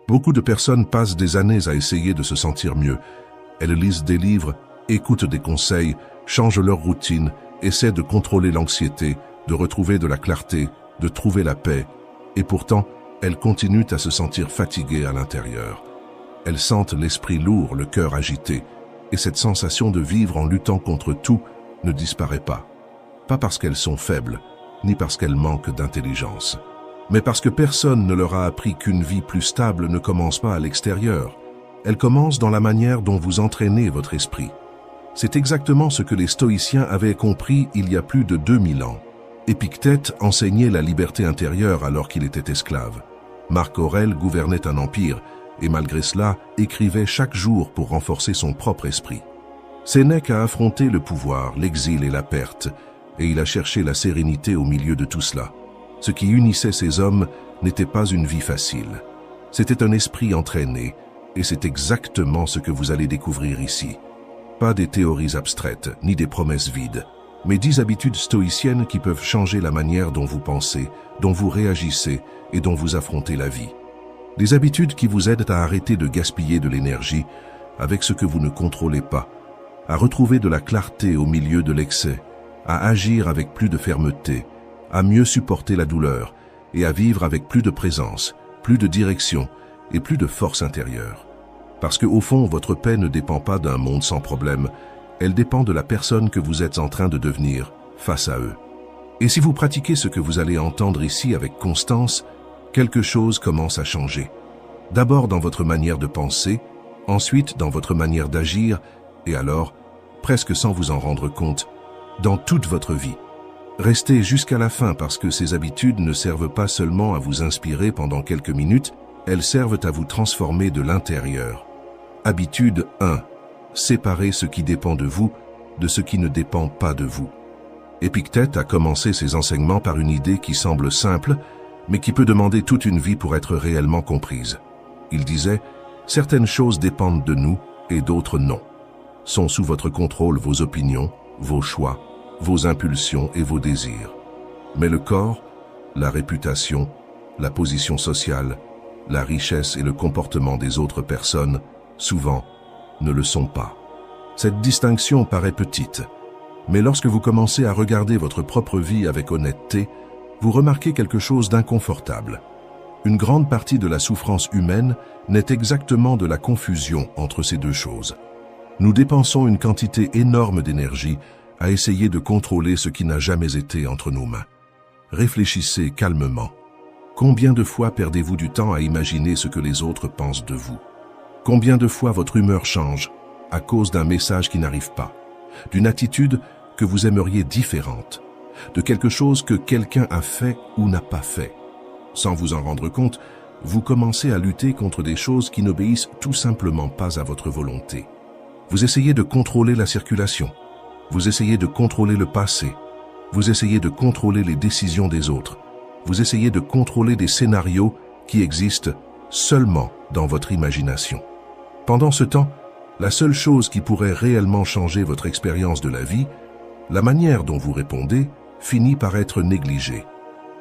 Beaucoup de personnes passent des années à essayer de se sentir mieux. Elles lisent des livres, écoutent des conseils, changent leur routine, essaient de contrôler l'anxiété, de retrouver de la clarté, de trouver la paix. Et pourtant, elles continuent à se sentir fatiguées à l'intérieur. Elles sentent l'esprit lourd, le cœur agité. Et cette sensation de vivre en luttant contre tout ne disparaît pas. Pas parce qu'elles sont faibles, ni parce qu'elles manquent d'intelligence, mais parce que personne ne leur a appris qu'une vie plus stable ne commence pas à l'extérieur. Elle commence dans la manière dont vous entraînez votre esprit. C'est exactement ce que les stoïciens avaient compris il y a plus de 2000 ans. Épictète enseignait la liberté intérieure alors qu'il était esclave. Marc Aurèle gouvernait un empire et malgré cela écrivait chaque jour pour renforcer son propre esprit. Sénèque a affronté le pouvoir, l'exil et la perte, et il a cherché la sérénité au milieu de tout cela. Ce qui unissait ces hommes n'était pas une vie facile. C'était un esprit entraîné, et c'est exactement ce que vous allez découvrir ici. Pas des théories abstraites, ni des promesses vides, mais 10 habitudes stoïciennes qui peuvent changer la manière dont vous pensez, dont vous réagissez et dont vous affrontez la vie. Des habitudes qui vous aident à arrêter de gaspiller de l'énergie avec ce que vous ne contrôlez pas, à retrouver de la clarté au milieu de l'excès, à agir avec plus de fermeté, à mieux supporter la douleur et à vivre avec plus de présence, plus de direction et plus de force intérieure. Parce que au fond, votre paix ne dépend pas d'un monde sans problème, elle dépend de la personne que vous êtes en train de devenir face à eux. Et si vous pratiquez ce que vous allez entendre ici avec constance, quelque chose commence à changer. D'abord dans votre manière de penser, ensuite dans votre manière d'agir, et alors, presque sans vous en rendre compte, dans toute votre vie. Restez jusqu'à la fin parce que ces habitudes ne servent pas seulement à vous inspirer pendant quelques minutes, elles servent à vous transformer de l'intérieur. Habitude 1. Séparez ce qui dépend de vous de ce qui ne dépend pas de vous. Épictète a commencé ses enseignements par une idée qui semble simple, mais qui peut demander toute une vie pour être réellement comprise. Il disait « Certaines choses dépendent de nous et d'autres non. Sont sous votre contrôle vos opinions, vos choix, vos impulsions et vos désirs. Mais le corps, la réputation, la position sociale, la richesse et le comportement des autres personnes, souvent, ne le sont pas. » Cette distinction paraît petite, mais lorsque vous commencez à regarder votre propre vie avec honnêteté, vous remarquez quelque chose d'inconfortable. Une grande partie de la souffrance humaine naît exactement de la confusion entre ces deux choses. Nous dépensons une quantité énorme d'énergie à essayer de contrôler ce qui n'a jamais été entre nos mains. Réfléchissez calmement. Combien de fois perdez-vous du temps à imaginer ce que les autres pensent de vous? Combien de fois votre humeur change à cause d'un message qui n'arrive pas, d'une attitude que vous aimeriez différente, de quelque chose que quelqu'un a fait ou n'a pas fait? Sans vous en rendre compte, vous commencez à lutter contre des choses qui n'obéissent tout simplement pas à votre volonté. Vous essayez de contrôler la circulation, vous essayez de contrôler le passé, vous essayez de contrôler les décisions des autres, vous essayez de contrôler des scénarios qui existent seulement dans votre imagination. Pendant ce temps, la seule chose qui pourrait réellement changer votre expérience de la vie, la manière dont vous répondez, finit par être négligée.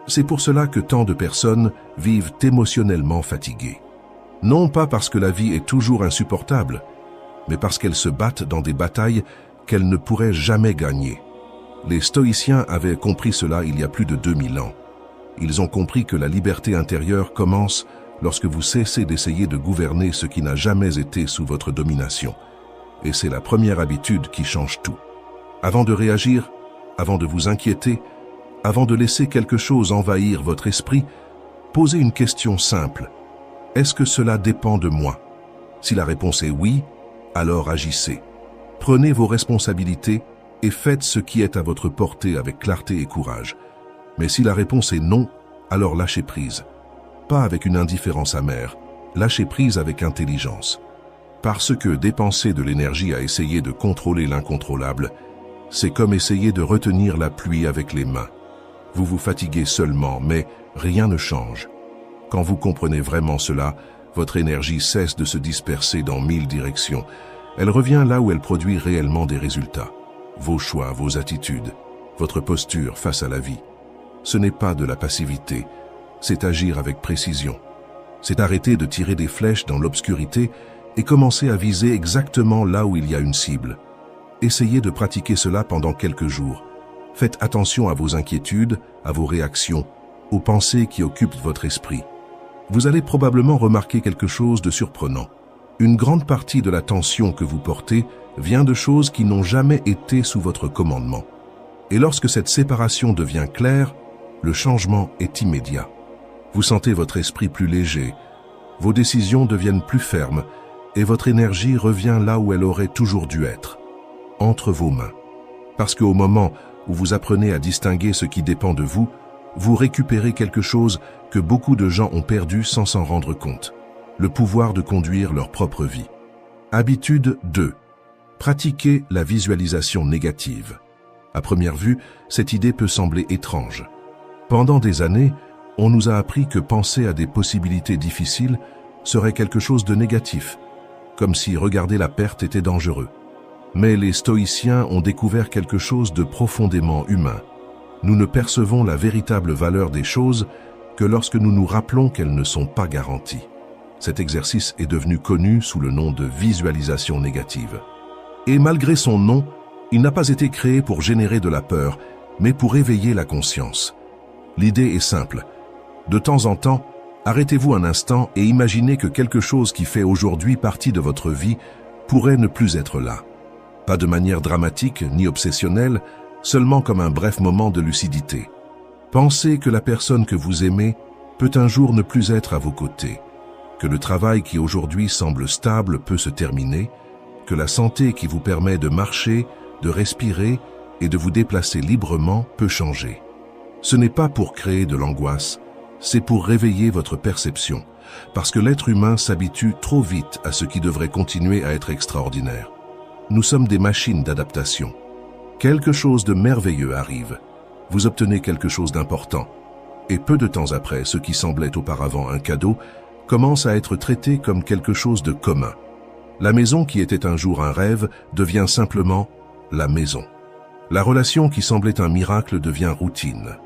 C'est pour cela que tant de personnes vivent émotionnellement fatiguées. Non pas parce que la vie est toujours insupportable, mais parce qu'elles se battent dans des batailles qu'elles ne pourraient jamais gagner. Les stoïciens avaient compris cela il y a plus de 2000 ans. Ils ont compris que la liberté intérieure commence lorsque vous cessez d'essayer de gouverner ce qui n'a jamais été sous votre domination. Et c'est la première habitude qui change tout. Avant de réagir, avant de vous inquiéter, avant de laisser quelque chose envahir votre esprit, posez une question simple. Est-ce que cela dépend de moi? Si la réponse est oui, alors agissez. Prenez vos responsabilités et faites ce qui est à votre portée avec clarté et courage. Mais si la réponse est non, alors lâchez prise. Pas avec une indifférence amère, lâchez prise avec intelligence. Parce que dépenser de l'énergie à essayer de contrôler l'incontrôlable, c'est comme essayer de retenir la pluie avec les mains. Vous vous fatiguez seulement, mais rien ne change. Quand vous comprenez vraiment cela, votre énergie cesse de se disperser dans 1000 directions. Elle revient là où elle produit réellement des résultats. Vos choix, vos attitudes, votre posture face à la vie. Ce n'est pas de la passivité, c'est agir avec précision. C'est arrêter de tirer des flèches dans l'obscurité et commencer à viser exactement là où il y a une cible. Essayez de pratiquer cela pendant quelques jours. Faites attention à vos inquiétudes, à vos réactions, aux pensées qui occupent votre esprit. Vous allez probablement remarquer quelque chose de surprenant. Une grande partie de la tension que vous portez vient de choses qui n'ont jamais été sous votre commandement. Et lorsque cette séparation devient claire, le changement est immédiat. Vous sentez votre esprit plus léger, vos décisions deviennent plus fermes et votre énergie revient là où elle aurait toujours dû être, entre vos mains. Parce qu'au moment où vous apprenez à distinguer ce qui dépend de vous, vous récupérez quelque chose que beaucoup de gens ont perdu sans s'en rendre compte, le pouvoir de conduire leur propre vie. Habitude 2. Pratiquez la visualisation négative. À première vue, cette idée peut sembler étrange. Pendant des années, on nous a appris que penser à des possibilités difficiles serait quelque chose de négatif, comme si regarder la perte était dangereux. Mais les stoïciens ont découvert quelque chose de profondément humain. Nous ne percevons la véritable valeur des choses que lorsque nous nous rappelons qu'elles ne sont pas garanties. Cet exercice est devenu connu sous le nom de visualisation négative. Et malgré son nom, il n'a pas été créé pour générer de la peur, mais pour éveiller la conscience. L'idée est simple. De temps en temps, arrêtez-vous un instant et imaginez que quelque chose qui fait aujourd'hui partie de votre vie pourrait ne plus être là. Pas de manière dramatique ni obsessionnelle, seulement comme un bref moment de lucidité. Pensez que la personne que vous aimez peut un jour ne plus être à vos côtés, que le travail qui aujourd'hui semble stable peut se terminer, que la santé qui vous permet de marcher, de respirer et de vous déplacer librement peut changer. Ce n'est pas pour créer de l'angoisse, c'est pour réveiller votre perception, parce que l'être humain s'habitue trop vite à ce qui devrait continuer à être extraordinaire. Nous sommes des machines d'adaptation. Quelque chose de merveilleux arrive. Vous obtenez quelque chose d'important. Et peu de temps après, ce qui semblait auparavant un cadeau commence à être traité comme quelque chose de commun. La maison qui était un jour un rêve devient simplement la maison. La relation qui semblait un miracle devient routine.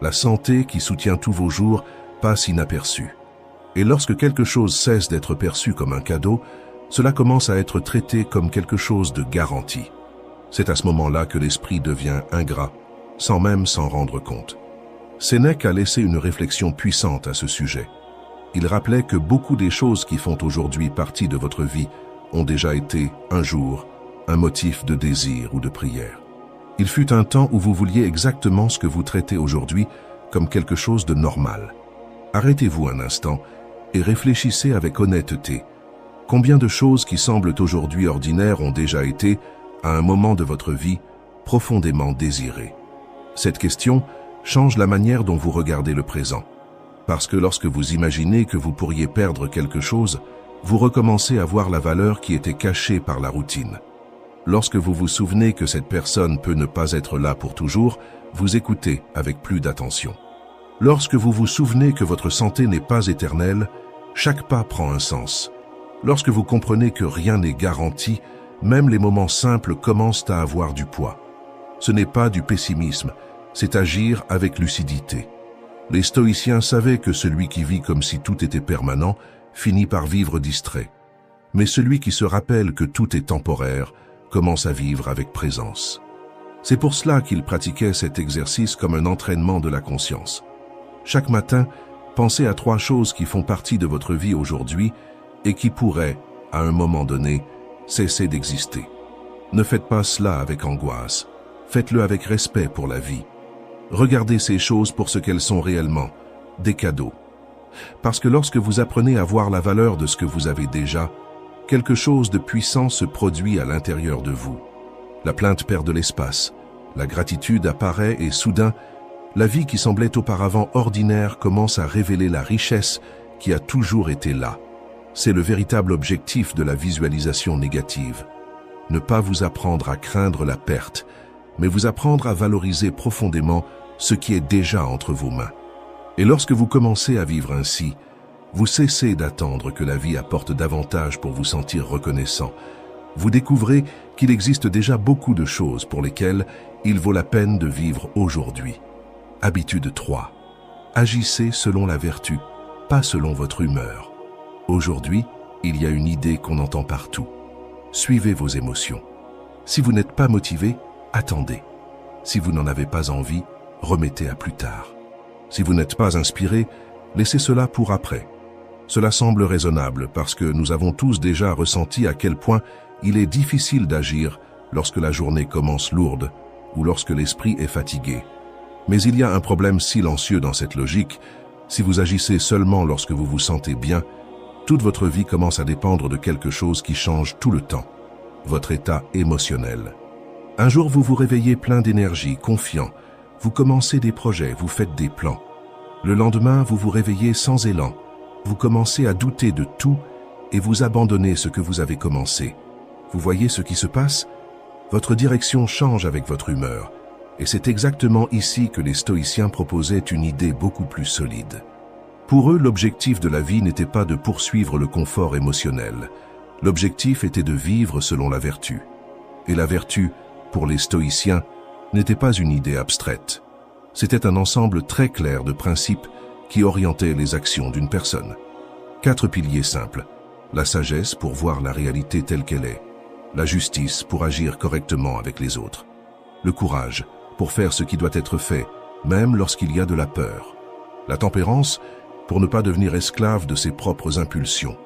La santé qui soutient tous vos jours passe inaperçue. Et lorsque quelque chose cesse d'être perçu comme un cadeau, cela commence à être traité comme quelque chose de garanti. C'est à ce moment-là que l'esprit devient ingrat, sans même s'en rendre compte. Sénèque a laissé une réflexion puissante à ce sujet. Il rappelait que beaucoup des choses qui font aujourd'hui partie de votre vie ont déjà été, un jour, un motif de désir ou de prière. Il fut un temps où vous vouliez exactement ce que vous traitez aujourd'hui comme quelque chose de normal. Arrêtez-vous un instant et réfléchissez avec honnêteté. Combien de choses qui semblent aujourd'hui ordinaires ont déjà été, à un moment de votre vie, profondément désirées? Cette question change la manière dont vous regardez le présent. Parce que lorsque vous imaginez que vous pourriez perdre quelque chose, vous recommencez à voir la valeur qui était cachée par la routine. Lorsque vous vous souvenez que cette personne peut ne pas être là pour toujours, vous écoutez avec plus d'attention. Lorsque vous vous souvenez que votre santé n'est pas éternelle, chaque pas prend un sens. Lorsque vous comprenez que rien n'est garanti, même les moments simples commencent à avoir du poids. Ce n'est pas du pessimisme, c'est agir avec lucidité. Les stoïciens savaient que celui qui vit comme si tout était permanent finit par vivre distrait. Mais celui qui se rappelle que tout est temporaire commence à vivre avec présence. C'est pour cela qu'ils pratiquaient cet exercice comme un entraînement de la conscience. Chaque matin, pensez à 3 choses qui font partie de votre vie aujourd'hui et qui pourraient, à un moment donné, cesser d'exister. Ne faites pas cela avec angoisse, faites-le avec respect pour la vie. Regardez ces choses pour ce qu'elles sont réellement, des cadeaux. Parce que lorsque vous apprenez à voir la valeur de ce que vous avez déjà, quelque chose de puissant se produit à l'intérieur de vous. La plainte perd de l'espace, la gratitude apparaît et soudain, la vie qui semblait auparavant ordinaire commence à révéler la richesse qui a toujours été là. C'est le véritable objectif de la visualisation négative. Ne pas vous apprendre à craindre la perte, mais vous apprendre à valoriser profondément ce qui est déjà entre vos mains. Et lorsque vous commencez à vivre ainsi, vous cessez d'attendre que la vie apporte davantage pour vous sentir reconnaissant. Vous découvrez qu'il existe déjà beaucoup de choses pour lesquelles il vaut la peine de vivre aujourd'hui. Habitude 3. Agissez selon la vertu. pas selon votre humeur. Aujourd'hui, il y a une idée qu'on entend partout. Suivez vos émotions. Si vous n'êtes pas motivé, attendez. Si vous n'en avez pas envie, remettez à plus tard. Si vous n'êtes pas inspiré, laissez cela pour après. Cela semble raisonnable parce que nous avons tous déjà ressenti à quel point il est difficile d'agir lorsque la journée commence lourde ou lorsque l'esprit est fatigué. Mais il y a un problème silencieux dans cette logique. Si vous agissez seulement lorsque vous vous sentez bien, toute votre vie commence à dépendre de quelque chose qui change tout le temps, votre état émotionnel. Un jour, vous vous réveillez plein d'énergie, confiant. Vous commencez des projets, vous faites des plans. Le lendemain, vous vous réveillez sans élan. Vous commencez à douter de tout et vous abandonnez ce que vous avez commencé. Vous voyez ce qui se passe? Votre direction change avec votre humeur. Et c'est exactement ici que les stoïciens proposaient une idée beaucoup plus solide. Pour eux, l'objectif de la vie n'était pas de poursuivre le confort émotionnel. L'objectif était de vivre selon la vertu. Et la vertu, pour les stoïciens, n'était pas une idée abstraite. C'était un ensemble très clair de principes qui orientaient les actions d'une personne. 4 piliers simples. La sagesse pour voir la réalité telle qu'elle est. La justice pour agir correctement avec les autres. Le courage pour faire ce qui doit être fait, même lorsqu'il y a de la peur. La tempérance pour ne pas devenir esclave de ses propres impulsions.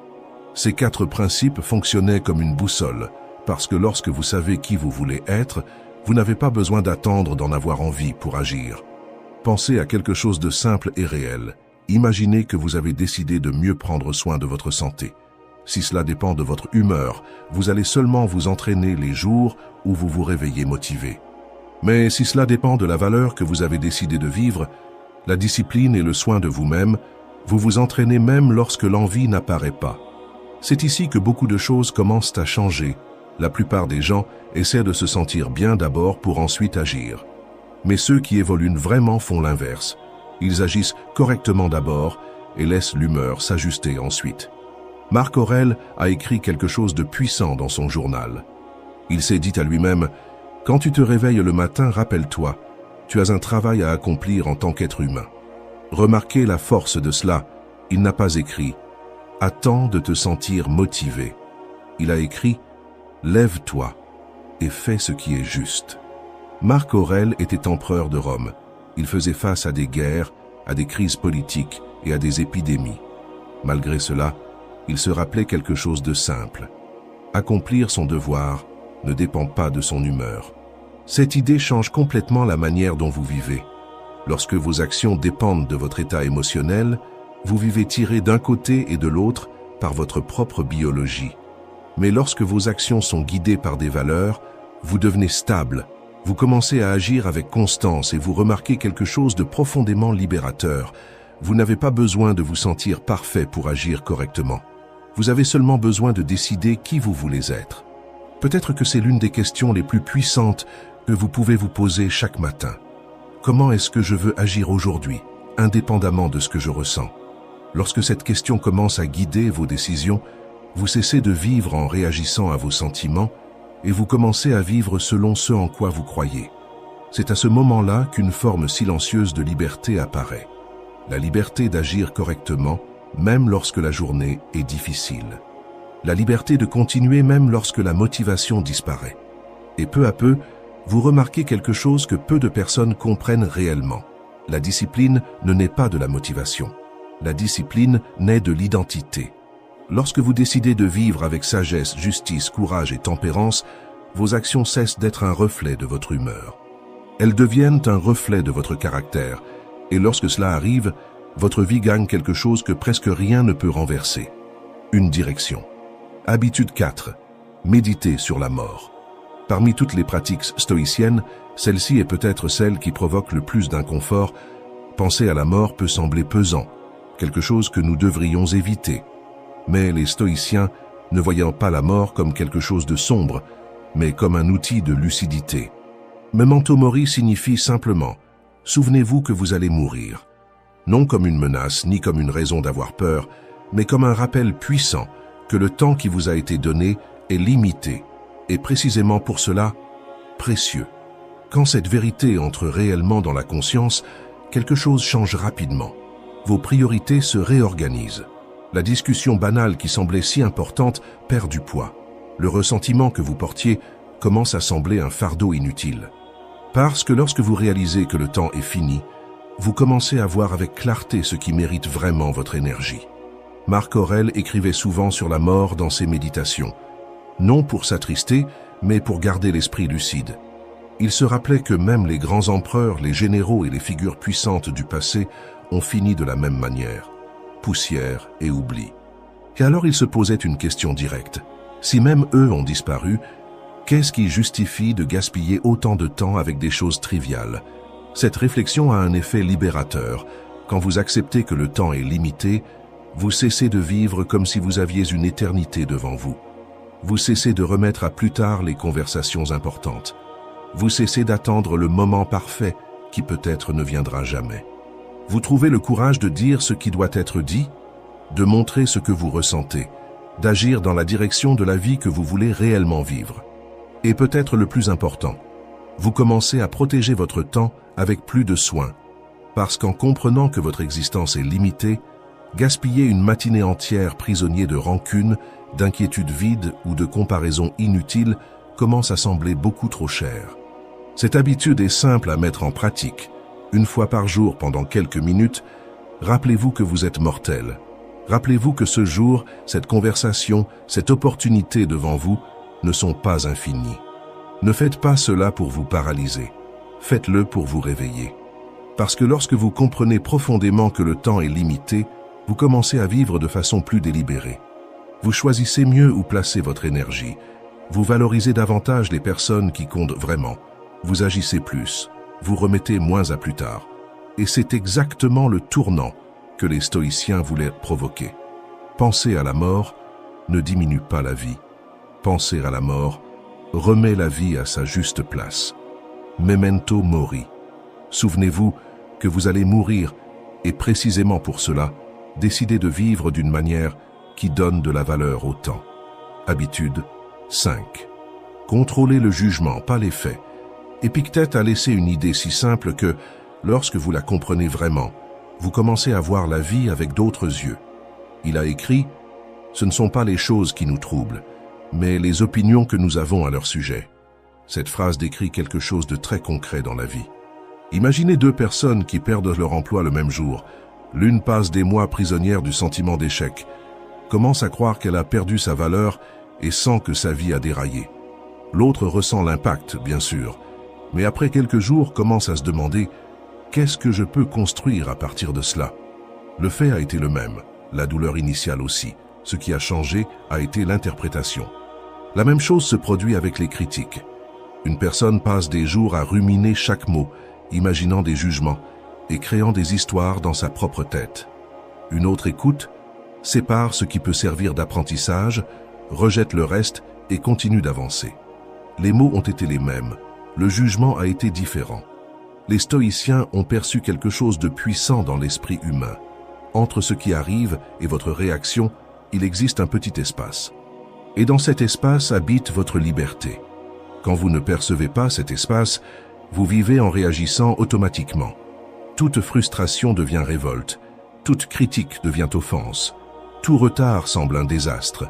Ces 4 principes fonctionnaient comme une boussole, parce que lorsque vous savez qui vous voulez être, vous n'avez pas besoin d'attendre d'en avoir envie pour agir. Pensez à quelque chose de simple et réel. Imaginez que vous avez décidé de mieux prendre soin de votre santé. Si cela dépend de votre humeur, vous allez seulement vous entraîner les jours où vous vous réveillez motivé. Mais si cela dépend de la valeur que vous avez décidé de vivre, la discipline et le soin de vous-même, vous vous entraînez même lorsque l'envie n'apparaît pas. C'est ici que beaucoup de choses commencent à changer. La plupart des gens essaient de se sentir bien d'abord pour ensuite agir. Mais ceux qui évoluent vraiment font l'inverse. Ils agissent correctement d'abord et laissent l'humeur s'ajuster ensuite. Marc Aurèle a écrit quelque chose de puissant dans son journal. Il s'est dit à lui-même « Quand tu te réveilles le matin, rappelle-toi, tu as un travail à accomplir en tant qu'être humain. » Remarquez la force de cela. Il n'a pas écrit « Attends de te sentir motivé ». Il a écrit « Lève-toi et fais ce qui est juste ». Marc Aurèle était empereur de Rome. Il faisait face à des guerres, à des crises politiques et à des épidémies. Malgré cela, il se rappelait quelque chose de simple. Accomplir son devoir ne dépend pas de son humeur. Cette idée change complètement la manière dont vous vivez. Lorsque vos actions dépendent de votre état émotionnel, vous vivez tiré d'un côté et de l'autre par votre propre biologie. Mais lorsque vos actions sont guidées par des valeurs, vous devenez stable. Vous commencez à agir avec constance et vous remarquez quelque chose de profondément libérateur. Vous n'avez pas besoin de vous sentir parfait pour agir correctement. Vous avez seulement besoin de décider qui vous voulez être. Peut-être que c'est l'une des questions les plus puissantes que vous pouvez vous poser chaque matin. Comment est-ce que je veux agir aujourd'hui, indépendamment de ce que je ressens? Lorsque cette question commence à guider vos décisions, vous cessez de vivre en réagissant à vos sentiments et vous commencez à vivre selon ce en quoi vous croyez. C'est à ce moment-là qu'une forme silencieuse de liberté apparaît. La liberté d'agir correctement, même lorsque la journée est difficile. La liberté de continuer même lorsque la motivation disparaît. Et peu à peu, vous remarquez quelque chose que peu de personnes comprennent réellement. La discipline ne naît pas de la motivation. La discipline naît de l'identité. Lorsque vous décidez de vivre avec sagesse, justice, courage et tempérance, vos actions cessent d'être un reflet de votre humeur. Elles deviennent un reflet de votre caractère, et lorsque cela arrive, votre vie gagne quelque chose que presque rien ne peut renverser. Une direction. Habitude 4. Méditer sur la mort. Parmi toutes les pratiques stoïciennes, celle-ci est peut-être celle qui provoque le plus d'inconfort. Penser à la mort peut sembler pesant, quelque chose que nous devrions éviter. Mais les stoïciens, ne voyant pas la mort comme quelque chose de sombre, mais comme un outil de lucidité. Memento mori signifie simplement « Souvenez-vous que vous allez mourir ». Non comme une menace, ni comme une raison d'avoir peur, mais comme un rappel puissant que le temps qui vous a été donné est limité, et précisément pour cela, précieux. Quand cette vérité entre réellement dans la conscience, quelque chose change rapidement. vos priorités se réorganisent. La discussion banale qui semblait si importante perd du poids. Le ressentiment que vous portiez commence à sembler un fardeau inutile. Parce que lorsque vous réalisez que le temps est fini, vous commencez à voir avec clarté ce qui mérite vraiment votre énergie. Marc Aurèle écrivait souvent sur la mort dans ses méditations, non pour s'attrister, mais pour garder l'esprit lucide. Il se rappelait que même les grands empereurs, les généraux et les figures puissantes du passé ont fini de la même manière, poussière et oubli. Et alors il se posait une question directe. Si même eux ont disparu, qu'est-ce qui justifie de gaspiller autant de temps avec des choses triviales? Cette réflexion a un effet libérateur. Quand vous acceptez que le temps est limité, vous cessez de vivre comme si vous aviez une éternité devant vous. Vous cessez de remettre à plus tard les conversations importantes. Vous cessez d'attendre le moment parfait qui peut-être ne viendra jamais. Vous trouvez le courage de dire ce qui doit être dit, de montrer ce que vous ressentez, d'agir dans la direction de la vie que vous voulez réellement vivre. Et peut-être le plus important, vous commencez à protéger votre temps avec plus de soin, parce qu'en comprenant que votre existence est limitée, gaspiller une matinée entière prisonnier de rancune, d'inquiétudes vides ou de comparaisons inutiles commence à sembler beaucoup trop cher. Cette habitude est simple à mettre en pratique. Une fois par jour pendant quelques minutes, rappelez-vous que vous êtes mortel. Rappelez-vous que ce jour, cette conversation, cette opportunité devant vous ne sont pas infinies. Ne faites pas cela pour vous paralyser. Faites-le pour vous réveiller. Parce que lorsque vous comprenez profondément que le temps est limité, vous commencez à vivre de façon plus délibérée. Vous choisissez mieux où placer votre énergie. Vous valorisez davantage les personnes qui comptent vraiment. Vous agissez plus. Vous remettez moins à plus tard. Et c'est exactement le tournant que les stoïciens voulaient provoquer. Penser à la mort ne diminue pas la vie. Penser à la mort remet la vie à sa juste place. Memento mori. Souvenez-vous que vous allez mourir et précisément pour cela, décidez de vivre d'une manière qui donne de la valeur au temps. Habitude 5. Contrôlez le jugement, pas les faits. Épictète a laissé une idée si simple que, lorsque vous la comprenez vraiment, vous commencez à voir la vie avec d'autres yeux. Il a écrit « Ce ne sont pas les choses qui nous troublent, mais les opinions que nous avons à leur sujet. » Cette phrase décrit quelque chose de très concret dans la vie. Imaginez deux personnes qui perdent leur emploi le même jour. L'une passe des mois prisonnière du sentiment d'échec, commence à croire qu'elle a perdu sa valeur et sent que sa vie a déraillé. L'autre ressent l'impact, bien sûr, mais après quelques jours commence à se demander « Qu'est-ce que je peux construire à partir de cela ?» Le fait a été le même, la douleur initiale aussi. Ce qui a changé a été l'interprétation. La même chose se produit avec les critiques. Une personne passe des jours à ruminer chaque mot, imaginant des jugements et créant des histoires dans sa propre tête. Une autre écoute, sépare ce qui peut servir d'apprentissage, rejette le reste et continue d'avancer. Les mots ont été les mêmes, le jugement a été différent. Les stoïciens ont perçu quelque chose de puissant dans l'esprit humain. Entre ce qui arrive et votre réaction, il existe un petit espace. Et dans cet espace habite votre liberté. Quand vous ne percevez pas cet espace, vous vivez en réagissant automatiquement. Toute frustration devient révolte, toute critique devient offense, tout retard semble un désastre.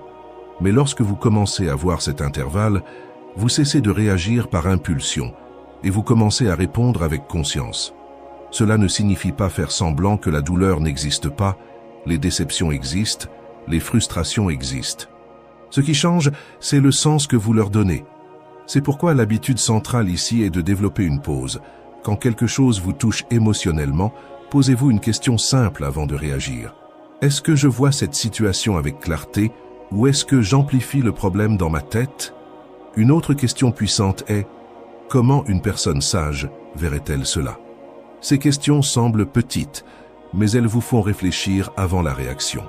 Mais lorsque vous commencez à voir cet intervalle, vous cessez de réagir par impulsion et vous commencez à répondre avec conscience. Cela ne signifie pas faire semblant que la douleur n'existe pas, les déceptions existent, les frustrations existent. Ce qui change, c'est le sens que vous leur donnez. C'est pourquoi l'habitude centrale ici est de développer une pause. Quand quelque chose vous touche émotionnellement, posez-vous une question simple avant de réagir. Est-ce que je vois cette situation avec clarté ou est-ce que j'amplifie le problème dans ma tête? Une autre question puissante est « Comment une personne sage verrait-elle cela ?» Ces questions semblent petites, mais elles vous font réfléchir avant la réaction.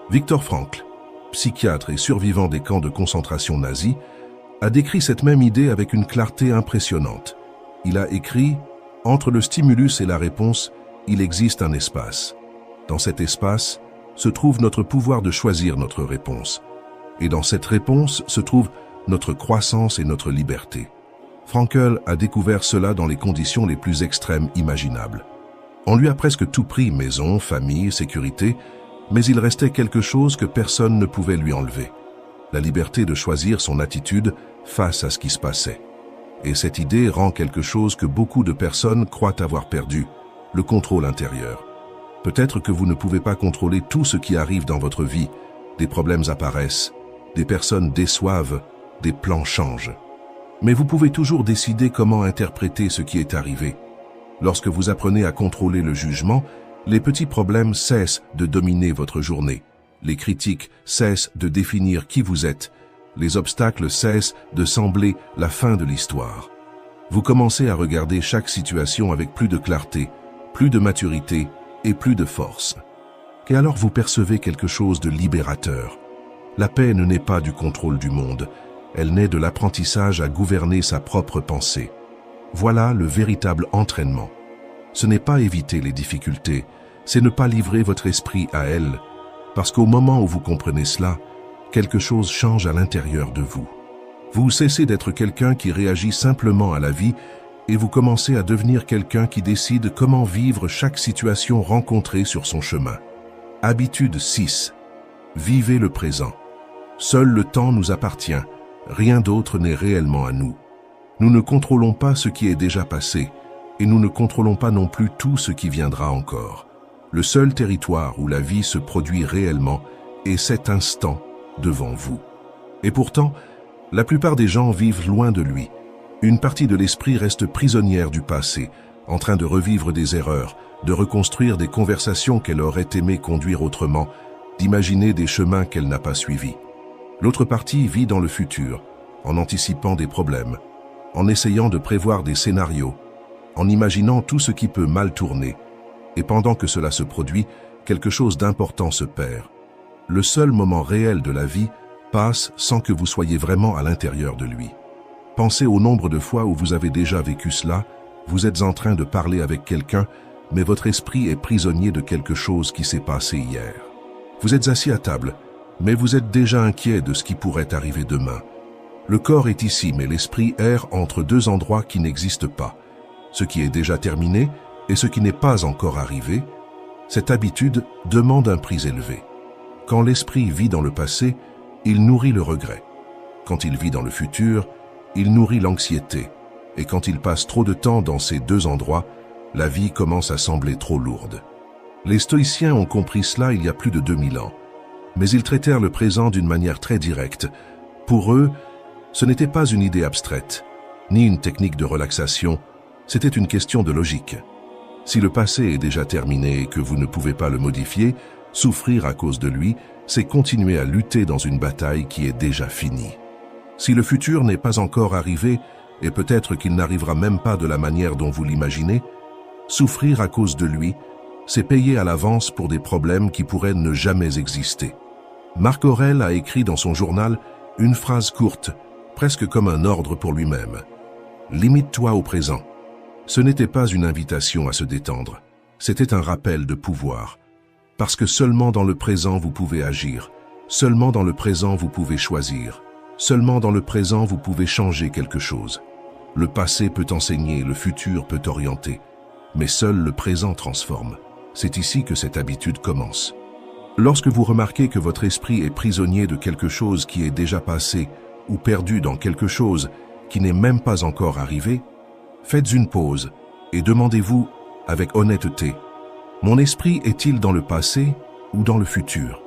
Viktor Frankl, psychiatre et survivant des camps de concentration nazis, a décrit cette même idée avec une clarté impressionnante. Il a écrit « Entre le stimulus et la réponse, il existe un espace. Dans cet espace se trouve notre pouvoir de choisir notre réponse. Et dans cette réponse se trouve notre croissance et notre liberté. » Frankl a découvert cela dans les conditions les plus extrêmes imaginables. On lui a presque tout pris, maison, famille, sécurité, mais il restait quelque chose que personne ne pouvait lui enlever. La liberté de choisir son attitude face à ce qui se passait. Et cette idée rend quelque chose que beaucoup de personnes croient avoir perdu, le contrôle intérieur. Peut-être que vous ne pouvez pas contrôler tout ce qui arrive dans votre vie. Des problèmes apparaissent, des personnes déçoivent, des plans changent. Mais vous pouvez toujours décider comment interpréter ce qui est arrivé. Lorsque vous apprenez à contrôler le jugement, les petits problèmes cessent de dominer votre journée. Les critiques cessent de définir qui vous êtes. Les obstacles cessent de sembler la fin de l'histoire. Vous commencez à regarder chaque situation avec plus de clarté, plus de maturité et plus de force. Et alors vous percevez quelque chose de libérateur. La paix ne naît pas du contrôle du monde, elle naît de l'apprentissage à gouverner sa propre pensée. Voilà le véritable entraînement. Ce n'est pas éviter les difficultés, c'est ne pas livrer votre esprit à elles, parce qu'au moment où vous comprenez cela, quelque chose change à l'intérieur de vous. Vous cessez d'être quelqu'un qui réagit simplement à la vie et vous commencez à devenir quelqu'un qui décide comment vivre chaque situation rencontrée sur son chemin. Habitude 6. Vivez le présent. Seul le temps nous appartient, rien d'autre n'est réellement à nous. Nous ne contrôlons pas ce qui est déjà passé, et nous ne contrôlons pas non plus tout ce qui viendra encore. Le seul territoire où la vie se produit réellement est cet instant devant vous. Et pourtant, la plupart des gens vivent loin de lui. Une partie de l'esprit reste prisonnière du passé, en train de revivre des erreurs, de reconstruire des conversations qu'elle aurait aimé conduire autrement, d'imaginer des chemins qu'elle n'a pas suivis. L'autre partie vit dans le futur, en anticipant des problèmes, en essayant de prévoir des scénarios, en imaginant tout ce qui peut mal tourner. Et pendant que cela se produit, quelque chose d'important se perd. Le seul moment réel de la vie passe sans que vous soyez vraiment à l'intérieur de lui. Pensez au nombre de fois où vous avez déjà vécu cela, vous êtes en train de parler avec quelqu'un, mais votre esprit est prisonnier de quelque chose qui s'est passé hier. Vous êtes assis à table, mais vous êtes déjà inquiet de ce qui pourrait arriver demain. Le corps est ici, mais l'esprit erre entre deux endroits qui n'existent pas. Ce qui est déjà terminé et ce qui n'est pas encore arrivé. Cette habitude demande un prix élevé. Quand l'esprit vit dans le passé, il nourrit le regret. Quand il vit dans le futur, il nourrit l'anxiété. Et quand il passe trop de temps dans ces deux endroits, la vie commence à sembler trop lourde. Les stoïciens ont compris cela il y a plus de 2000 ans. Mais ils traitèrent le présent d'une manière très directe. Pour eux, ce n'était pas une idée abstraite, ni une technique de relaxation, c'était une question de logique. Si le passé est déjà terminé et que vous ne pouvez pas le modifier, souffrir à cause de lui, c'est continuer à lutter dans une bataille qui est déjà finie. Si le futur n'est pas encore arrivé, et peut-être qu'il n'arrivera même pas de la manière dont vous l'imaginez, souffrir à cause de lui, c'est payer à l'avance pour des problèmes qui pourraient ne jamais exister. Marc Aurèle a écrit dans son journal une phrase courte, presque comme un ordre pour lui-même. « Limite-toi au présent ». Ce n'était pas une invitation à se détendre, c'était un rappel de pouvoir. Parce que seulement dans le présent vous pouvez agir, seulement dans le présent vous pouvez choisir, seulement dans le présent vous pouvez changer quelque chose. Le passé peut enseigner, le futur peut orienter, mais seul le présent transforme. C'est ici que cette habitude commence. Lorsque vous remarquez que votre esprit est prisonnier de quelque chose qui est déjà passé ou perdu dans quelque chose qui n'est même pas encore arrivé, faites une pause et demandez-vous avec honnêteté, mon esprit est-il dans le passé ou dans le futur?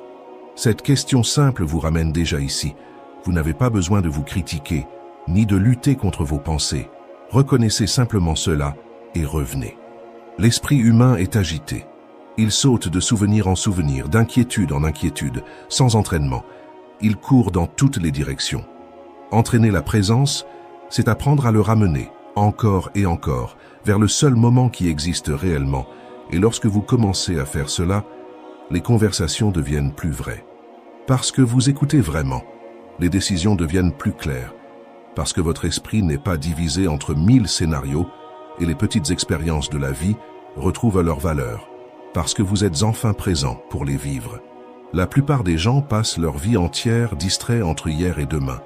Cette question simple vous ramène déjà ici. Vous n'avez pas besoin de vous critiquer, ni de lutter contre vos pensées. Reconnaissez simplement cela et revenez. L'esprit humain est agité. Il saute de souvenir en souvenir, d'inquiétude en inquiétude, sans entraînement. Il court dans toutes les directions. Entraîner la présence, c'est apprendre à le ramener, encore et encore, vers le seul moment qui existe réellement. Et lorsque vous commencez à faire cela, les conversations deviennent plus vraies. Parce que vous écoutez vraiment, les décisions deviennent plus claires. Parce que votre esprit n'est pas divisé entre 1000 scénarios et les petites expériences de la vie retrouvent leur valeur. Parce que vous êtes enfin présent pour les vivre. La plupart des gens passent leur vie entière distraits entre hier et demain.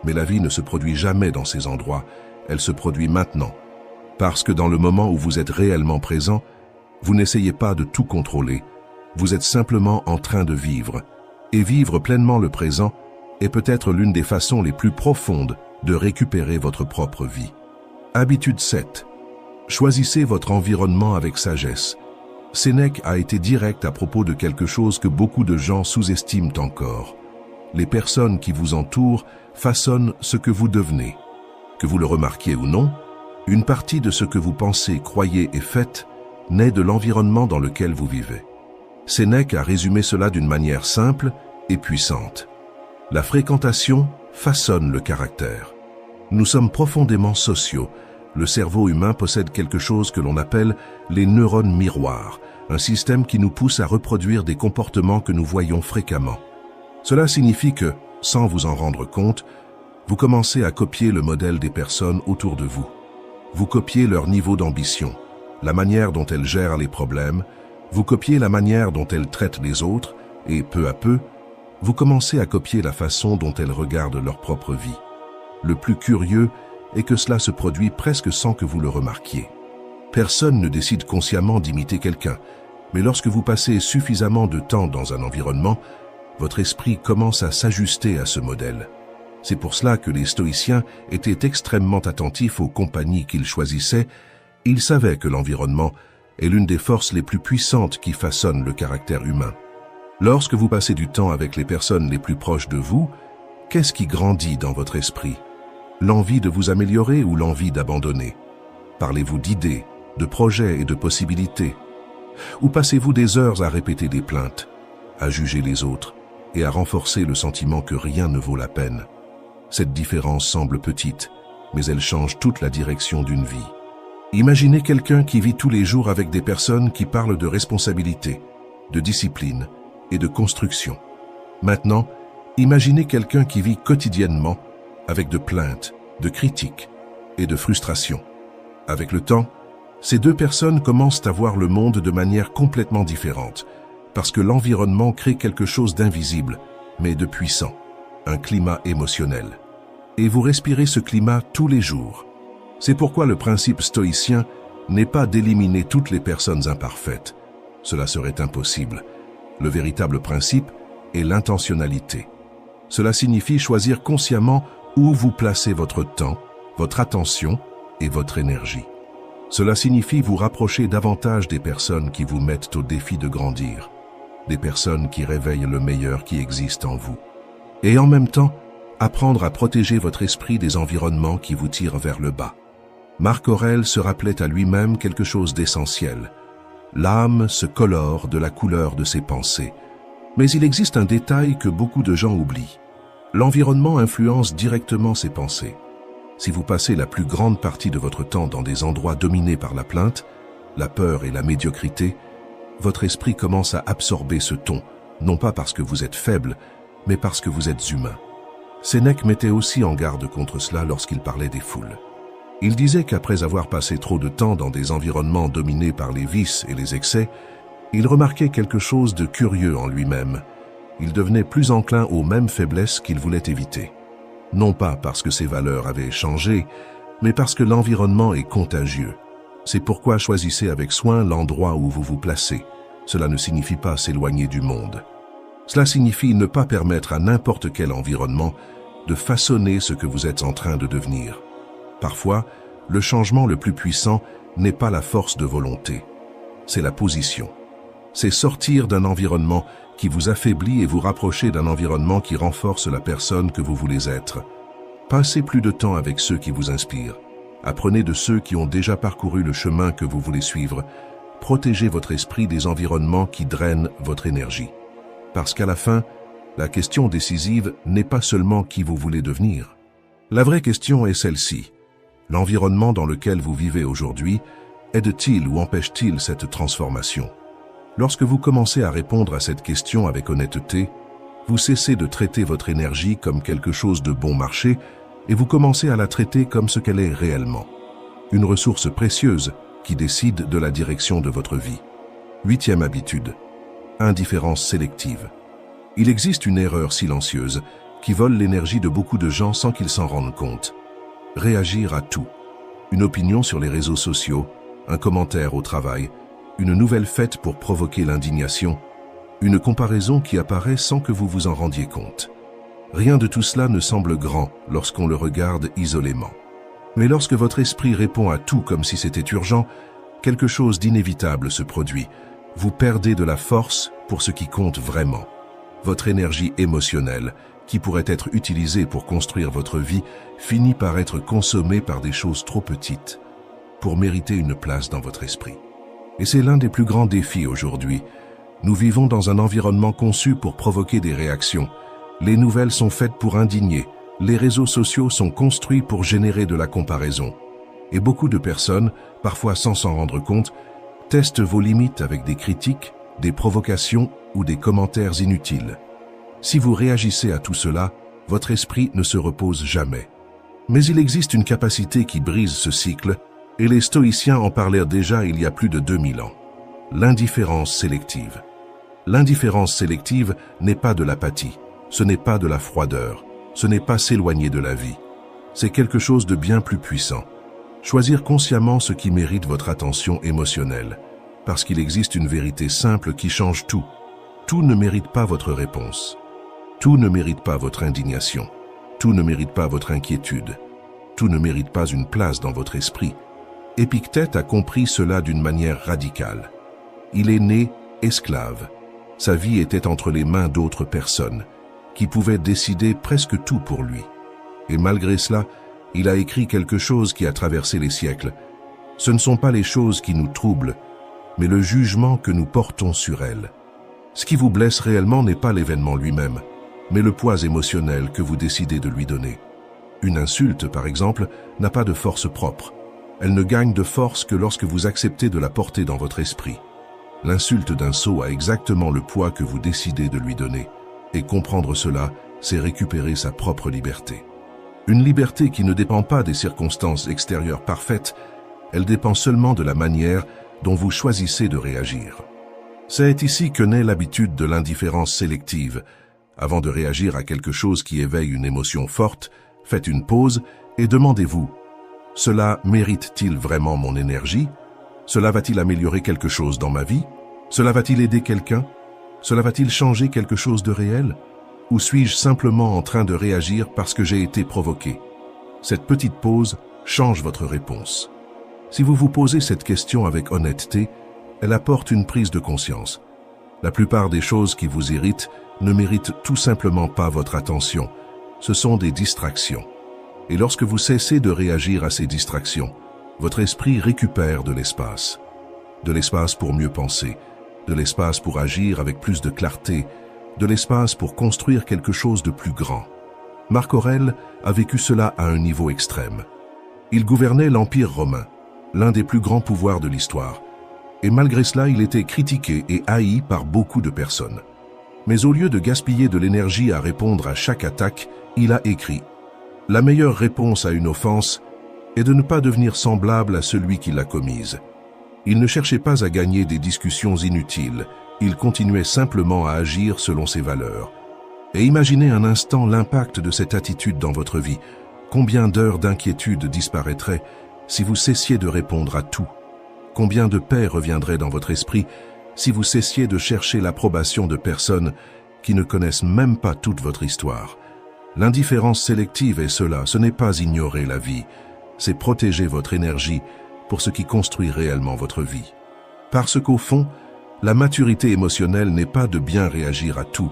Mais la vie ne se produit jamais dans ces endroits, elle se produit maintenant. Parce que dans le moment où vous êtes réellement présent, Vous n'essayez pas de tout contrôler, vous êtes simplement en train de vivre. Et vivre pleinement le présent est peut-être l'une des façons les plus profondes de récupérer votre propre vie. Habitude 7. Choisissez votre environnement avec sagesse. Sénèque a été direct à propos de quelque chose que beaucoup de gens sous-estiment encore. Les personnes qui vous entourent façonnent ce que vous devenez. Que vous le remarquiez ou non, une partie de ce que vous pensez, croyez et faites naît de l'environnement dans lequel vous vivez. Sénèque a résumé cela d'une manière simple et puissante. La fréquentation façonne le caractère. Nous sommes profondément sociaux. Le cerveau humain possède quelque chose que l'on appelle les neurones miroirs, un système qui nous pousse à reproduire des comportements que nous voyons fréquemment. Cela signifie que, sans vous en rendre compte, vous commencez à copier le modèle des personnes autour de vous. Vous copiez leur niveau d'ambition, la manière dont elles gèrent les problèmes, vous copiez la manière dont elles traitent les autres et, peu à peu, vous commencez à copier la façon dont elles regardent leur propre vie. Le plus curieux est que cela se produit presque sans que vous le remarquiez. Personne ne décide consciemment d'imiter quelqu'un, mais lorsque vous passez suffisamment de temps dans un environnement, votre esprit commence à s'ajuster à ce modèle. C'est pour cela que les stoïciens étaient extrêmement attentifs aux compagnies qu'ils choisissaient. Ils savaient que l'environnement est l'une des forces les plus puissantes qui façonnent le caractère humain. Lorsque vous passez du temps avec les personnes les plus proches de vous, qu'est-ce qui grandit dans votre esprit? L'envie de vous améliorer ou l'envie d'abandonner? Parlez-vous d'idées, de projets et de possibilités? Ou passez-vous des heures à répéter des plaintes, à juger les autres et à renforcer le sentiment que rien ne vaut la peine? Cette différence semble petite, mais elle change toute la direction d'une vie. Imaginez quelqu'un qui vit tous les jours avec des personnes qui parlent de responsabilité, de discipline et de construction. Maintenant, imaginez quelqu'un qui vit quotidiennement avec de plaintes, de critiques et de frustrations. Avec le temps, ces deux personnes commencent à voir le monde de manière complètement différente, parce que l'environnement crée quelque chose d'invisible, mais de puissant, un climat émotionnel. Et vous respirez ce climat tous les jours. C'est pourquoi le principe stoïcien n'est pas d'éliminer toutes les personnes imparfaites. Cela serait impossible. Le véritable principe est l'intentionnalité. Cela signifie choisir consciemment où vous placez votre temps, votre attention et votre énergie. Cela signifie vous rapprocher davantage des personnes qui vous mettent au défi de grandir, des personnes qui réveillent le meilleur qui existe en vous. Et en même temps, apprendre à protéger votre esprit des environnements qui vous tirent vers le bas. Marc Aurèle se rappelait à lui-même quelque chose d'essentiel. L'âme se colore de la couleur de ses pensées. Mais il existe un détail que beaucoup de gens oublient. L'environnement influence directement ses pensées. Si vous passez la plus grande partie de votre temps dans des endroits dominés par la plainte, la peur et la médiocrité, votre esprit commence à absorber ce ton, non pas parce que vous êtes faible, mais parce que vous êtes humain. Sénèque mettait aussi en garde contre cela lorsqu'il parlait des foules. Il disait qu'après avoir passé trop de temps dans des environnements dominés par les vices et les excès, il remarquait quelque chose de curieux en lui-même. Il devenait plus enclin aux mêmes faiblesses qu'il voulait éviter. Non pas parce que ses valeurs avaient changé, mais parce que l'environnement est contagieux. C'est pourquoi choisissez avec soin l'endroit où vous vous placez. Cela ne signifie pas s'éloigner du monde. Cela signifie ne pas permettre à n'importe quel environnement de façonner ce que vous êtes en train de devenir. Parfois, le changement le plus puissant n'est pas la force de volonté, c'est la position. C'est sortir d'un environnement qui vous affaiblit et vous rapprocher d'un environnement qui renforce la personne que vous voulez être. Passez plus de temps avec ceux qui vous inspirent. Apprenez de ceux qui ont déjà parcouru le chemin que vous voulez suivre. Protégez votre esprit des environnements qui drainent votre énergie. Parce qu'à la fin, la question décisive n'est pas seulement qui vous voulez devenir. La vraie question est celle-ci. L'environnement dans lequel vous vivez aujourd'hui aide-t-il ou empêche-t-il cette transformation? Lorsque vous commencez à répondre à cette question avec honnêteté, vous cessez de traiter votre énergie comme quelque chose de bon marché et vous commencez à la traiter comme ce qu'elle est réellement. Une ressource précieuse qui décide de la direction de votre vie. 8e habitude. Indifférence sélective. Il existe une erreur silencieuse qui vole l'énergie de beaucoup de gens sans qu'ils s'en rendent compte. Réagir à tout. Une opinion sur les réseaux sociaux, un commentaire au travail, une nouvelle fête pour provoquer l'indignation, une comparaison qui apparaît sans que vous vous en rendiez compte. Rien de tout cela ne semble grand lorsqu'on le regarde isolément. Mais lorsque votre esprit répond à tout comme si c'était urgent, quelque chose d'inévitable se produit. Vous perdez de la force pour ce qui compte vraiment. Votre énergie émotionnelle, qui pourrait être utilisée pour construire votre vie, finit par être consommée par des choses trop petites pour mériter une place dans votre esprit. Et c'est l'un des plus grands défis aujourd'hui. Nous vivons dans un environnement conçu pour provoquer des réactions. Les nouvelles sont faites pour indigner. Les réseaux sociaux sont construits pour générer de la comparaison. Et beaucoup de personnes, parfois sans s'en rendre compte, testent vos limites avec des critiques, des provocations ou des commentaires inutiles. Si vous réagissez à tout cela, votre esprit ne se repose jamais. Mais il existe une capacité qui brise ce cycle, et les stoïciens en parlèrent déjà il y a plus de 2000 ans. L'indifférence sélective. L'indifférence sélective n'est pas de l'apathie, ce n'est pas de la froideur, ce n'est pas s'éloigner de la vie. C'est quelque chose de bien plus puissant. Choisir consciemment ce qui mérite votre attention émotionnelle, parce qu'il existe une vérité simple qui change tout. Tout ne mérite pas votre réponse. Tout ne mérite pas votre indignation. Tout ne mérite pas votre inquiétude. Tout ne mérite pas une place dans votre esprit. Épictète a compris cela d'une manière radicale. Il est né esclave. Sa vie était entre les mains d'autres personnes, qui pouvaient décider presque tout pour lui. Et malgré cela, il a écrit quelque chose qui a traversé les siècles. Ce ne sont pas les choses qui nous troublent, mais le jugement que nous portons sur elles. Ce qui vous blesse réellement n'est pas l'événement lui-même, mais le poids émotionnel que vous décidez de lui donner. Une insulte, par exemple, n'a pas de force propre. Elle ne gagne de force que lorsque vous acceptez de la porter dans votre esprit. L'insulte d'un sot a exactement le poids que vous décidez de lui donner. Et comprendre cela, c'est récupérer sa propre liberté. Une liberté qui ne dépend pas des circonstances extérieures parfaites, elle dépend seulement de la manière dont vous choisissez de réagir. C'est ici que naît l'habitude de l'indifférence sélective. Avant de réagir à quelque chose qui éveille une émotion forte, faites une pause et demandez-vous: cela mérite-t-il vraiment mon énergie? Cela va-t-il améliorer quelque chose dans ma vie? Cela va-t-il aider quelqu'un? Cela va-t-il changer quelque chose de réel? Ou suis-je simplement en train de réagir parce que j'ai été provoqué? Cette petite pause change votre réponse. Si vous vous posez cette question avec honnêteté, elle apporte une prise de conscience. La plupart des choses qui vous irritent ne méritent tout simplement pas votre attention. Ce sont des distractions. Et lorsque vous cessez de réagir à ces distractions, votre esprit récupère de l'espace. De l'espace pour mieux penser, de l'espace pour agir avec plus de clarté, de l'espace pour construire quelque chose de plus grand. Marc Aurèle a vécu cela à un niveau extrême. Il gouvernait l'Empire romain, l'un des plus grands pouvoirs de l'histoire. Et malgré cela, il était critiqué et haï par beaucoup de personnes. Mais au lieu de gaspiller de l'énergie à répondre à chaque attaque, il a écrit: la meilleure réponse à une offense est de ne pas devenir semblable à celui qui l'a commise. Il ne cherchait pas à gagner des discussions inutiles, il continuait simplement à agir selon ses valeurs. Et imaginez un instant l'impact de cette attitude dans votre vie. Combien d'heures d'inquiétude disparaîtraient si vous cessiez de répondre à tout? Combien de paix reviendrait dans votre esprit si vous cessiez de chercher l'approbation de personnes qui ne connaissent même pas toute votre histoire? L'indifférence sélective est cela, ce n'est pas ignorer la vie, c'est protéger votre énergie pour ce qui construit réellement votre vie. Parce qu'au fond, la maturité émotionnelle n'est pas de bien réagir à tout,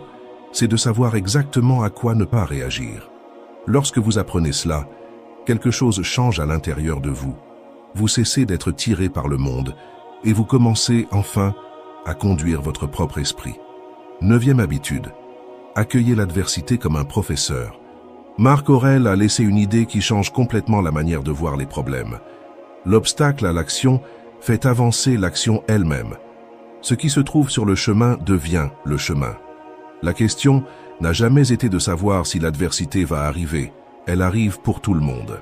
c'est de savoir exactement à quoi ne pas réagir. Lorsque vous apprenez cela, quelque chose change à l'intérieur de vous. Vous cessez d'être tiré par le monde et vous commencez enfin à conduire votre propre esprit. 9e habitude. Accueillez l'adversité comme un professeur. Marc Aurèle a laissé une idée qui change complètement la manière de voir les problèmes. L'obstacle à l'action fait avancer l'action elle-même. Ce qui se trouve sur le chemin devient le chemin. La question n'a jamais été de savoir si l'adversité va arriver. Elle arrive pour tout le monde.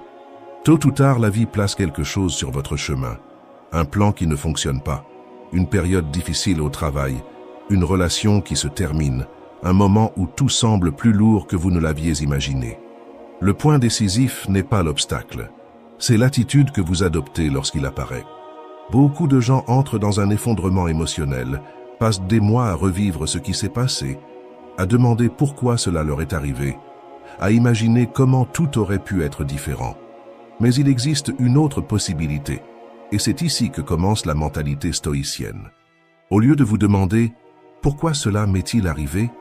Tôt ou tard, la vie place quelque chose sur votre chemin. Un plan qui ne fonctionne pas, une période difficile au travail, une relation qui se termine, un moment où tout semble plus lourd que vous ne l'aviez imaginé. Le point décisif n'est pas l'obstacle, c'est l'attitude que vous adoptez lorsqu'il apparaît. Beaucoup de gens entrent dans un effondrement émotionnel, passent des mois à revivre ce qui s'est passé, à demander pourquoi cela leur est arrivé, à imaginer comment tout aurait pu être différent. Mais il existe une autre possibilité, et c'est ici que commence la mentalité stoïcienne. Au lieu de vous demander « Pourquoi cela m'est-il arrivé ?»,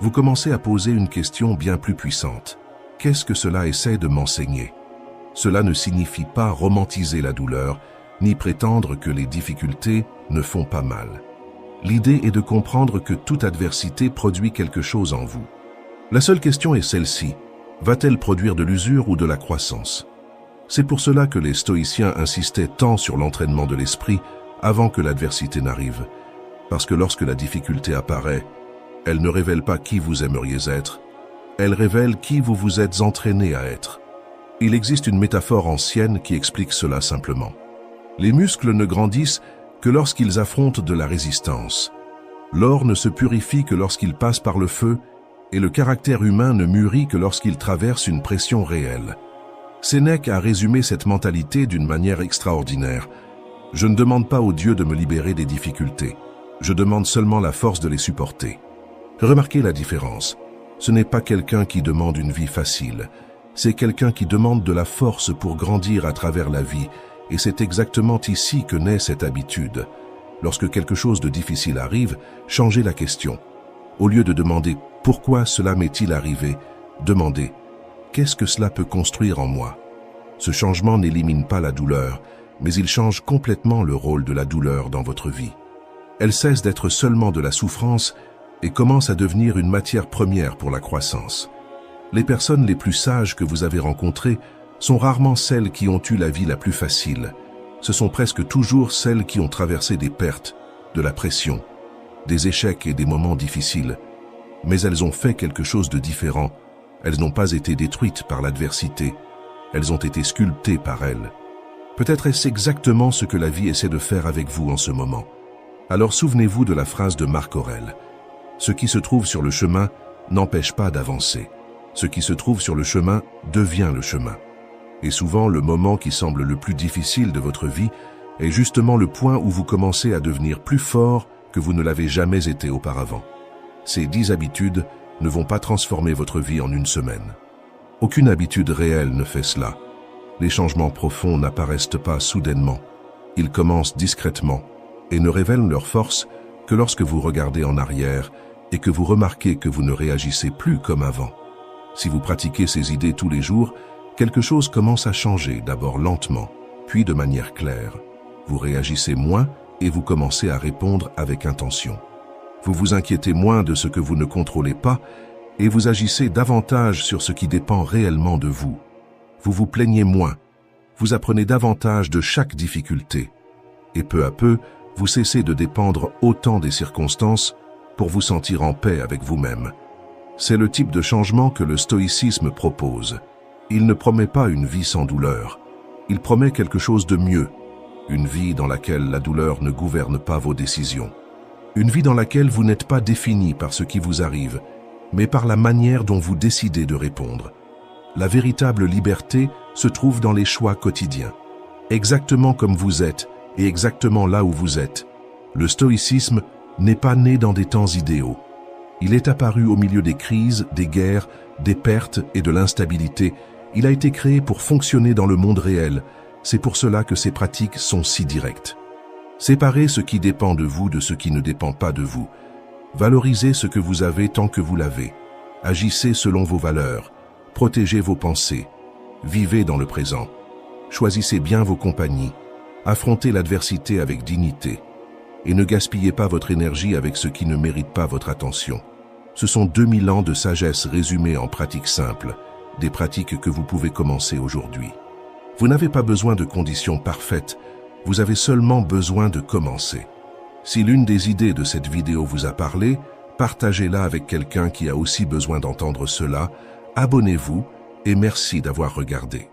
vous commencez à poser une question bien plus puissante. Qu'est-ce que cela essaie de m'enseigner? Cela ne signifie pas romantiser la douleur, ni prétendre que les difficultés ne font pas mal. L'idée est de comprendre que toute adversité produit quelque chose en vous. La seule question est celle-ci. Va-t-elle produire de l'usure ou de la croissance? C'est pour cela que les stoïciens insistaient tant sur l'entraînement de l'esprit avant que l'adversité n'arrive. Parce que lorsque la difficulté apparaît, elle ne révèle pas qui vous aimeriez être, elle révèle qui vous vous êtes entraîné à être. Il existe une métaphore ancienne qui explique cela simplement. Les muscles ne grandissent que lorsqu'ils affrontent de la résistance. L'or ne se purifie que lorsqu'il passe par le feu, et le caractère humain ne mûrit que lorsqu'il traverse une pression réelle. Sénèque a résumé cette mentalité d'une manière extraordinaire. Je ne demande pas au Dieu de me libérer des difficultés. Je demande seulement la force de les supporter. Remarquez la différence. Ce n'est pas quelqu'un qui demande une vie facile. C'est quelqu'un qui demande de la force pour grandir à travers la vie. Et c'est exactement ici que naît cette habitude. Lorsque quelque chose de difficile arrive, changez la question. Au lieu de demander « Pourquoi cela m'est-il arrivé ?», demandez « Qu'est-ce que cela peut construire en moi ?» Ce changement n'élimine pas la douleur, mais il change complètement le rôle de la douleur dans votre vie. Elle cesse d'être seulement de la souffrance et commence à devenir une matière première pour la croissance. Les personnes les plus sages que vous avez rencontrées sont rarement celles qui ont eu la vie la plus facile. Ce sont presque toujours celles qui ont traversé des pertes, de la pression, des échecs et des moments difficiles. Mais elles ont fait quelque chose de différent. Elles n'ont pas été détruites par l'adversité. Elles ont été sculptées par elle. Peut-être est-ce exactement ce que la vie essaie de faire avec vous en ce moment. Alors souvenez-vous de la phrase de Marc Aurèle. Ce qui se trouve sur le chemin n'empêche pas d'avancer. Ce qui se trouve sur le chemin devient le chemin. Et souvent, le moment qui semble le plus difficile de votre vie est justement le point où vous commencez à devenir plus fort que vous ne l'avez jamais été auparavant. Ces 10 habitudes ne vont pas transformer votre vie en une semaine. Aucune habitude réelle ne fait cela. Les changements profonds n'apparaissent pas soudainement. Ils commencent discrètement et ne révèlent leur force que lorsque vous regardez en arrière et que vous remarquez que vous ne réagissez plus comme avant. Si vous pratiquez ces idées tous les jours, quelque chose commence à changer, d'abord lentement, puis de manière claire. Vous réagissez moins et vous commencez à répondre avec intention. Vous vous inquiétez moins de ce que vous ne contrôlez pas et vous agissez davantage sur ce qui dépend réellement de vous. Vous vous plaignez moins, vous apprenez davantage de chaque difficulté. Et peu à peu, vous cessez de dépendre autant des circonstances pour vous sentir en paix avec vous-même. C'est le type de changement que le stoïcisme propose. Il ne promet pas une vie sans douleur. Il promet quelque chose de mieux. Une vie dans laquelle la douleur ne gouverne pas vos décisions. Une vie dans laquelle vous n'êtes pas défini par ce qui vous arrive, mais par la manière dont vous décidez de répondre. La véritable liberté se trouve dans les choix quotidiens. Exactement comme vous êtes et exactement là où vous êtes. Le stoïcisme n'est pas né dans des temps idéaux. Il est apparu au milieu des crises, des guerres, des pertes et de l'instabilité. Il a été créé pour fonctionner dans le monde réel. C'est pour cela que ses pratiques sont si directes. Séparez ce qui dépend de vous de ce qui ne dépend pas de vous. Valorisez ce que vous avez tant que vous l'avez. Agissez selon vos valeurs. Protégez vos pensées. Vivez dans le présent. Choisissez bien vos compagnies. Affrontez l'adversité avec dignité. Et ne gaspillez pas votre énergie avec ce qui ne mérite pas votre attention. Ce sont 2000 ans de sagesse résumés en pratiques simples, des pratiques que vous pouvez commencer aujourd'hui. Vous n'avez pas besoin de conditions parfaites, vous avez seulement besoin de commencer. Si l'une des idées de cette vidéo vous a parlé, partagez-la avec quelqu'un qui a aussi besoin d'entendre cela, abonnez-vous et merci d'avoir regardé.